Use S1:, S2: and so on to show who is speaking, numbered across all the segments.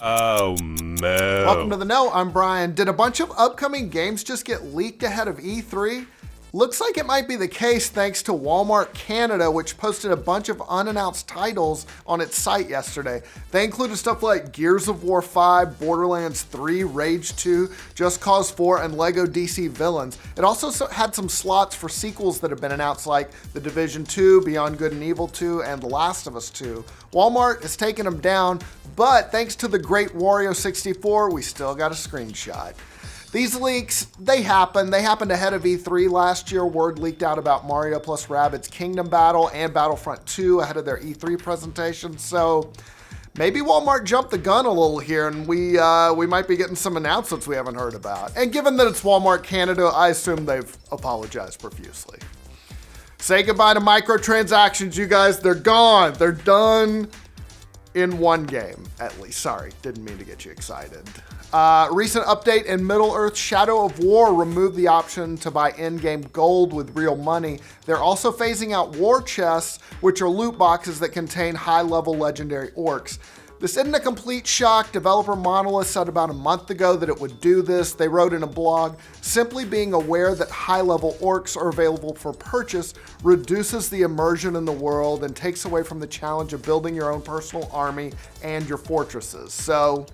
S1: Oh, no.
S2: Welcome to The Know, I'm Brian. Did a bunch of upcoming games just get leaked ahead of E3? Looks like it might be the case thanks to Walmart Canada, which posted a bunch of unannounced titles on its site yesterday. They included stuff like Gears of War 5, Borderlands 3, Rage 2, Just Cause 4, and LEGO DC Villains. It also had some slots for sequels that have been announced like The Division 2, Beyond Good and Evil 2, and The Last of Us 2. Walmart is taking them down, but thanks to the great Wario 64, we still got a screenshot. These leaks, they happened ahead of E3 last year. Word leaked out about Mario plus Rabbids Kingdom Battle and Battlefront 2 ahead of their E3 presentation. So maybe Walmart jumped the gun a little here and we might be getting some announcements we haven't heard about. And given that it's Walmart Canada, I assume they've apologized profusely. Say goodbye to microtransactions, you guys. They're gone. They're done in one game, at least. Sorry, didn't mean to get you excited. Recent update in Middle-earth: Shadow of War removed the option to buy in-game gold with real money. They're also phasing out war chests, which are loot boxes that contain high-level legendary orcs. This isn't a complete shock. Developer Monolith said about a month ago that it would do this. They wrote in a blog, simply being aware that high-level orcs are available for purchase reduces the immersion in the world and takes away from the challenge of building your own personal army and your fortresses. So,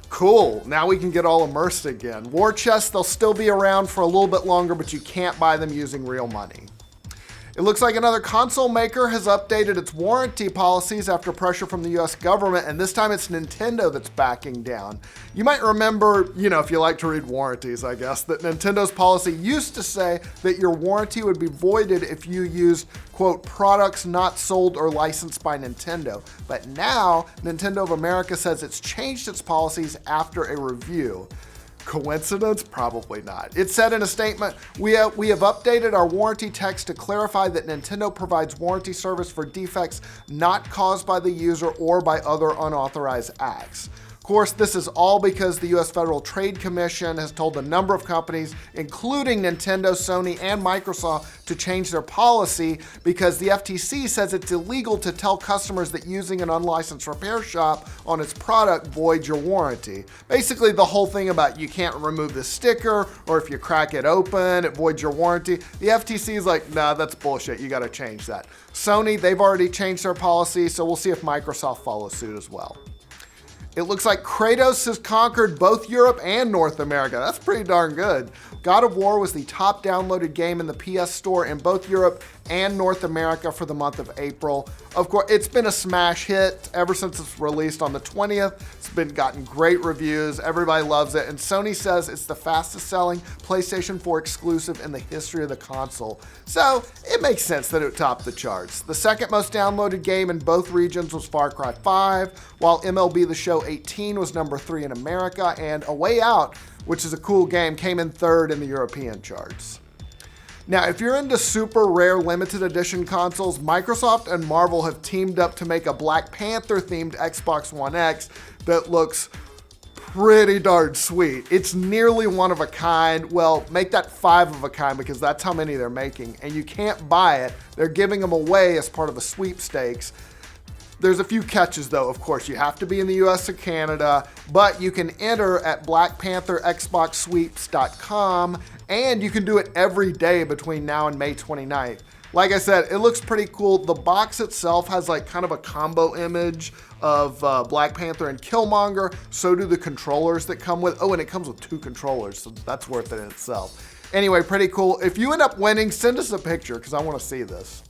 S2: cool. Now we can get all immersed again. War chests, they'll still be around for a little bit longer, but you can't buy them using real money. It looks like another console maker has updated its warranty policies after pressure from the US government, and this time it's Nintendo that's backing down. You might remember, if you like to read warranties, I guess, that Nintendo's policy used to say that your warranty would be voided if you used, quote, products not sold or licensed by Nintendo. But now, Nintendo of America says it's changed its policies after a review. Coincidence? Probably not. It said in a statement, we have updated our warranty text to clarify that Nintendo provides warranty service for defects not caused by the user or by other unauthorized acts. Of course, this is all because the US Federal Trade Commission has told a number of companies, including Nintendo, Sony, and Microsoft, to change their policy because the FTC says it's illegal to tell customers that using an unlicensed repair shop on its product voids your warranty. Basically, the whole thing about you can't remove the sticker, or if you crack it open, it voids your warranty. The FTC is like, nah, that's bullshit. You got to change that. Sony, they've already changed their policy, so we'll see if Microsoft follows suit as well. It looks like Kratos has conquered both Europe and North America. That's pretty darn good. God of War was the top downloaded game in the PS Store in both Europe and North America for the month of April. Of course, it's been a smash hit ever since it's released on the 20th. It's gotten great reviews. Everybody loves it. And Sony says it's the fastest selling PlayStation 4 exclusive in the history of the console. So it makes sense that it topped the charts. The second most downloaded game in both regions was Far Cry 5, while MLB The Show 18 was number 3 in America, and A Way Out, which is a cool game, came in third in the European charts. Now, if you're into super rare limited edition consoles, Microsoft and Marvel have teamed up to make a Black Panther themed Xbox One X that looks pretty darn sweet. It's nearly one of a kind. Well, make that 5 of a kind because that's how many they're making. And you can't buy it. They're giving them away as part of a sweepstakes. There's a few catches though, of course. You have to be in the US or Canada, but you can enter at blackpantherxboxsweeps.com, and you can do it every day between now and May 29th. Like I said, it looks pretty cool. The box itself has like kind of a combo image of Black Panther and Killmonger. So do the controllers that come with. Oh, and it comes with 2 controllers, so that's worth it in itself. Anyway, pretty cool. If you end up winning, send us a picture because I want to see this.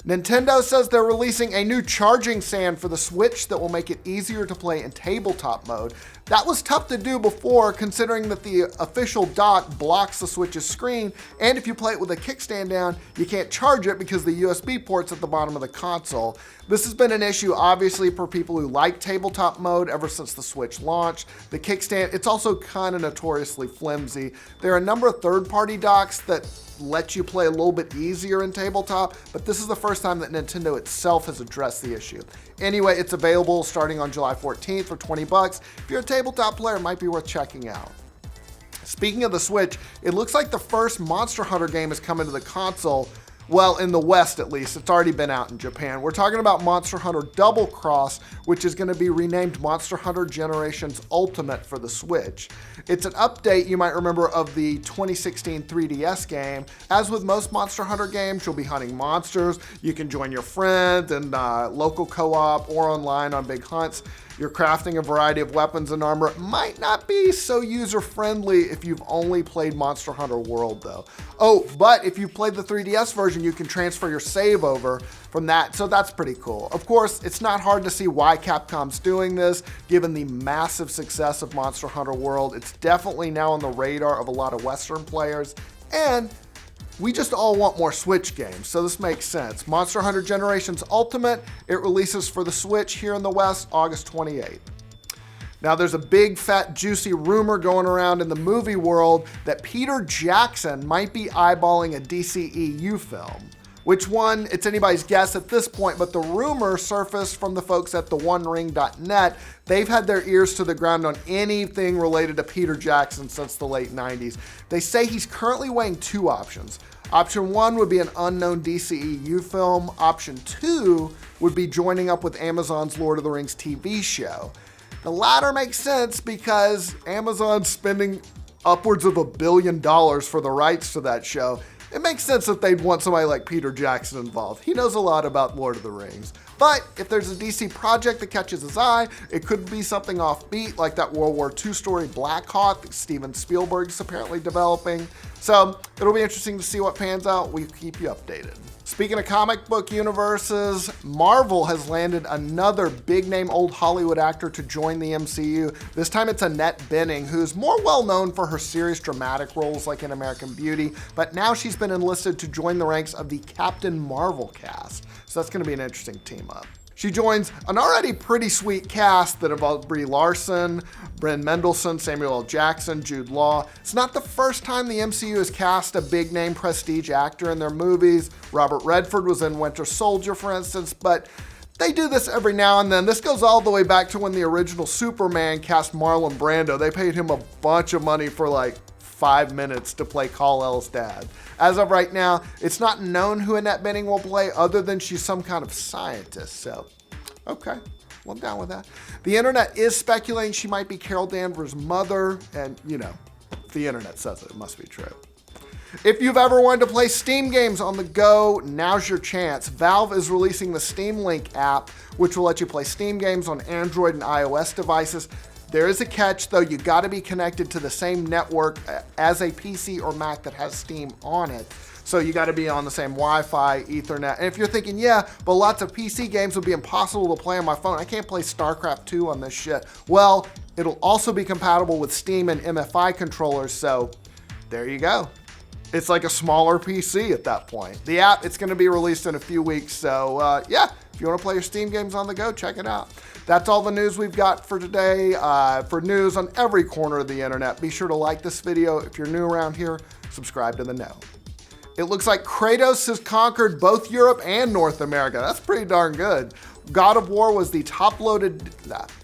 S2: Nintendo says they're releasing a new charging stand for the Switch that will make it easier to play in tabletop mode. That was tough to do before, considering that the official dock blocks the Switch's screen, and if you play it with a kickstand down, you can't charge it because the USB port's at the bottom of the console. This has been an issue, obviously, for people who like tabletop mode ever since the Switch launched. The kickstand, it's also kind of notoriously flimsy. There are a number of third-party docks that let you play a little bit easier in tabletop, but this is the first time that Nintendo itself has addressed the issue. Anyway, it's available starting on July 14th for $20. If you're a tabletop player, it might be worth checking out. Speaking of the Switch, it looks like the first Monster Hunter game is coming to the console. Well, in the West at least, it's already been out in Japan. We're talking about Monster Hunter Double Cross, which is going to be renamed Monster Hunter Generations Ultimate for the Switch. It's an update, you might remember, of the 2016 3DS game. As with most Monster Hunter games, you'll be hunting monsters. You can join your friends and local co-op or online on big hunts. You're crafting a variety of weapons and armor. It might not be so user-friendly if you've only played Monster Hunter World, though. Oh, but if you played the 3DS version, you can transfer your save over from that, so that's pretty cool. Of course, it's not hard to see why Capcom's doing this, given the massive success of Monster Hunter World. It's definitely now on the radar of a lot of Western players, and we just all want more Switch games, so this makes sense. Monster Hunter Generations Ultimate, it releases for the Switch here in the West, August 28th. Now there's a big, fat, juicy rumor going around in the movie world that Peter Jackson might be eyeballing a DCEU film. Which one, it's anybody's guess at this point, but the rumor surfaced from the folks at theonering.net. They've had their ears to the ground on anything related to Peter Jackson since the late 90s. They say he's currently weighing two options. Option one would be an unknown DCEU film. Option two would be joining up with Amazon's Lord of the Rings TV show. The latter makes sense because Amazon's spending upwards of $1 billion for the rights to that show. It makes sense that they'd want somebody like Peter Jackson involved. He knows a lot about Lord of the Rings. But if there's a DC project that catches his eye, it could be something offbeat like that World War II story Black Hawk that Steven Spielberg's apparently developing. So it'll be interesting to see what pans out. We'll keep you updated. Speaking of comic book universes, Marvel has landed another big-name old Hollywood actor to join the MCU. This time it's Annette Bening, who's more well-known for her serious dramatic roles like in American Beauty, but now she's been enlisted to join the ranks of the Captain Marvel cast. So that's going to be an interesting team-up. She joins an already pretty sweet cast that involves Brie Larson, Bryn Mendelsohn, Samuel L. Jackson, Jude Law. It's not the first time the MCU has cast a big-name prestige actor in their movies. Robert Redford was in Winter Soldier, for instance, but they do this every now and then. This goes all the way back to when the original Superman cast Marlon Brando. They paid him a bunch of money for like 5 minutes to play Kal-El's dad. As of right now, it's not known who Annette Bening will play other than she's some kind of scientist, so okay, well, I'm down with that. The internet is speculating she might be Carol Danvers' mother, and you know, if the internet says it, it must be true. If you've ever wanted to play Steam games on the go, now's your chance. Valve is releasing the Steam Link app, which will let you play Steam games on Android and iOS devices. There is a catch though, you gotta be connected to the same network as a PC or Mac that has Steam on it. So you gotta be on the same Wi-Fi, Ethernet. And if you're thinking, yeah, but lots of PC games would be impossible to play on my phone. I can't play StarCraft 2 on this shit. Well, it'll also be compatible with Steam and MFI controllers, so there you go. It's like a smaller PC at that point. The app, it's gonna be released in a few weeks, so yeah, if you wanna play your Steam games on the go, check it out. That's all the news we've got for today. For news on every corner of the internet, be sure to like this video. If you're new around here, subscribe to the know. It looks like Kratos has conquered both Europe and North America. That's pretty darn good. God of War was the top-loaded.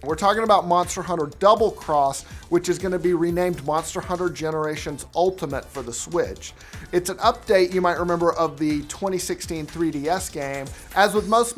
S2: We're talking about Monster Hunter Double Cross, which is going to be renamed Monster Hunter Generations Ultimate for the Switch. It's an update, you might remember, of the 2016 3DS game. As with most